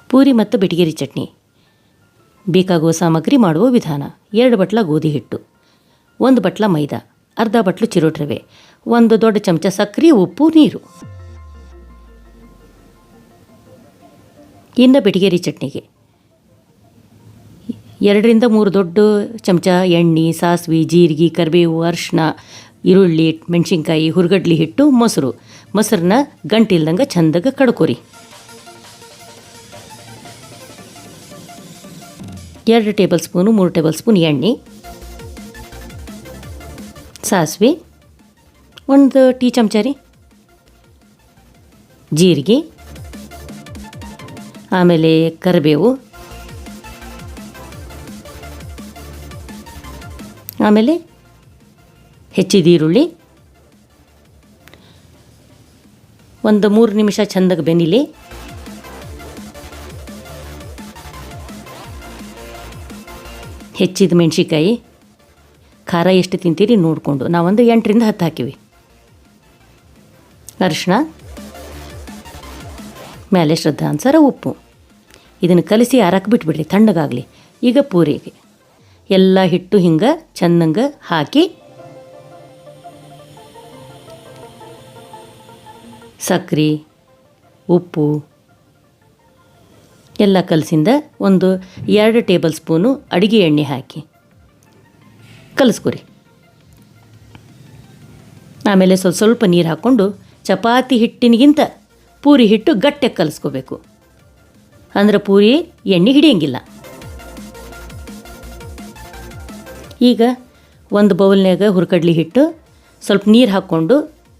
ಪೂರಿ ಮತ್ತು ಬೆಟಗೇರಿ ಚಟ್ನಿ ಬೇಕಾಗುವ ಸಾಮಗ್ರಿ ಮಾಡುವ ವಿಧಾನ: 2 ಬಟ್ಲ ಗೋಧಿ ಹಿಟ್ಟು, 1 ಬಟ್ಲ ಮೈದಾ, ಅರ್ಧ ಬಟ್ಲು ಚಿರೋಟಿ ರವೆ, 1 ದೊಡ್ಡ ಚಮಚ ಸಕ್ಕರೆ, ಉಪ್ಪು, ನೀರು. ಇನ್ನು ಬೆಟಗೇರಿ ಚಟ್ನಿಗೆ 2ರಿಂದ 3 ದೊಡ್ಡ ಚಮಚ ಎಣ್ಣೆ, ಸಾಸಿವೆ, ಜೀರಿಗೆ, ಕರಿಬೇವು, ಅರಿಶಿನ, ಈರುಳ್ಳಿ, ಮೆಣಸಿನ್ಕಾಯಿ, ಹುರ್ಗಡ್ಲಿ ಹಿಟ್ಟು, ಮೊಸರನ್ನ ಗಂಟಿಲ್ದಂಗೆ ಚಂದಾಗ ಕಡ್ಕೊರಿ. 2 ಟೇಬಲ್ ಸ್ಪೂನು 3 ಟೇಬಲ್ ಸ್ಪೂನ್ ಎಣ್ಣೆ, ಸಾಸಿವೆ 1 ಟೀ ಚಮಚ ರೀ, ಜೀರಿಗೆ, ಆಮೇಲೆ ಕರಿಬೇವು, ಆಮೇಲೆ ಹೆಚ್ಚಿದ ಈರುಳ್ಳಿ, 3 ನಿಮಿಷ ಚಂದಾಗ ಬೆನಿಲಿ. ಹೆಚ್ಚಿದ ಮೆಣಸಿನ್ಕಾಯಿ, ಖಾರ ಎಷ್ಟು ತಿಂತೀರಿ ನೋಡಿಕೊಂಡು, ನಾವೊಂದು 8ರಿಂದ 10 ಹಾಕಿವಿ. ಅರಿಶಿನ, ಮೇಲೆ ಶ್ರದ್ಧಾನುಸಾರ ಉಪ್ಪು. ಇದನ್ನು ಕಲಿಸಿ ಆರಕ್ಕೆ ಬಿಟ್ಬಿಡ್ರಿ, ತಣ್ಣಗಾಗಲಿ. ಈಗ ಪೂರಿಗೆ ಎಲ್ಲ ಹಿಟ್ಟು ಹಿಂಗೆ ಚೆಂದಂಗೆ ಹಾಕಿ ಸಕ್ಕರೆ, ಉಪ್ಪು ಎಲ್ಲ ಕಲಸಿಂದ 2 ಟೇಬಲ್ ಸ್ಪೂನು ಅಡುಗೆ ಎಣ್ಣೆ ಹಾಕಿ ಕಲಿಸ್ಕೊರಿ. ಆಮೇಲೆ ಸ್ವಲ್ಪ ನೀರು ಹಾಕ್ಕೊಂಡು ಚಪಾತಿ ಹಿಟ್ಟಿನಿಗಿಂತ ಪೂರಿ ಹಿಟ್ಟು ಗಟ್ಟಿಯಾಗಿ ಕಲಿಸ್ಕೋಬೇಕು. ಅಂದ್ರೆ ಪೂರಿ ಎಣ್ಣೆ ಹಿಡಿಯಂಗಿಲ್ಲ. ಈಗ 1 ಬೌಲ್ನಾಗ ಹುರ್ಕಡ್ಲಿ ಹಿಟ್ಟು ಸ್ವಲ್ಪ ನೀರು ಹಾಕ್ಕೊಂಡು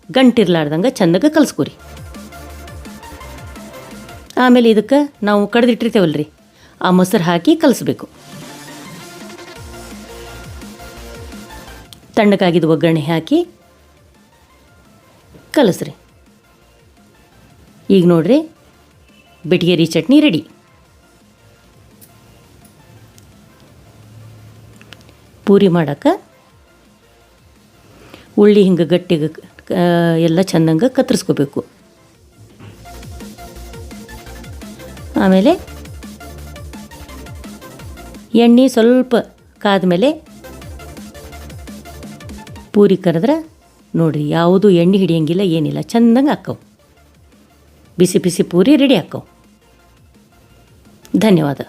ಗಂಟಿರ್ಲಾರ್ದಂಗೆ ಚೆಂದಾಗೆ ಕಲಿಸ್ಕೊರಿ. ಆಮೇಲೆ ಇದಕ್ಕೆ ನಾವು ಕಡ್ದಿಟ್ಟಿರ್ತೇವಲ್ರಿ, ಆ ಮೊಸರು ಹಾಕಿ ಕಲಿಸ್ಬೇಕು. ತಣ್ಣಗಾಗಿದ್ದು ಒಗ್ಗರಣೆ ಹಾಕಿ ಕಲಿಸ್ರಿ. ಈಗ ನೋಡ್ರಿ, ಬೆಟಗೇರಿ ಚಟ್ನಿ ರೆಡಿ. ಪೂರಿ ಮಾಡೋಕ್ಕೆ ಉಳ್ಳಿ ಹಿಂಗೆ ಗಟ್ಟಿಗೆ ಎಲ್ಲ ಚೆಂದಂಗೆ ಕತ್ತರಿಸ್ಕೋಬೇಕು. ಆಮೇಲೆ ಎಣ್ಣೆ ಸ್ವಲ್ಪ ಕಾದ್ಮೇಲೆ ಪೂರಿ ಕರೆದ್ರೆ ನೋಡಿರಿ, ಯಾವುದು ಎಣ್ಣೆ ಹಿಡಿಯಂಗಿಲ್ಲ, ಏನಿಲ್ಲ, ಚೆಂದಂಗೆ ಹಾಕ್ಕವು. ಬಿಸಿ ಬಿಸಿ ಪೂರಿ ರೆಡಿ ಹಾಕ್ಕವು. ಧನ್ಯವಾದ.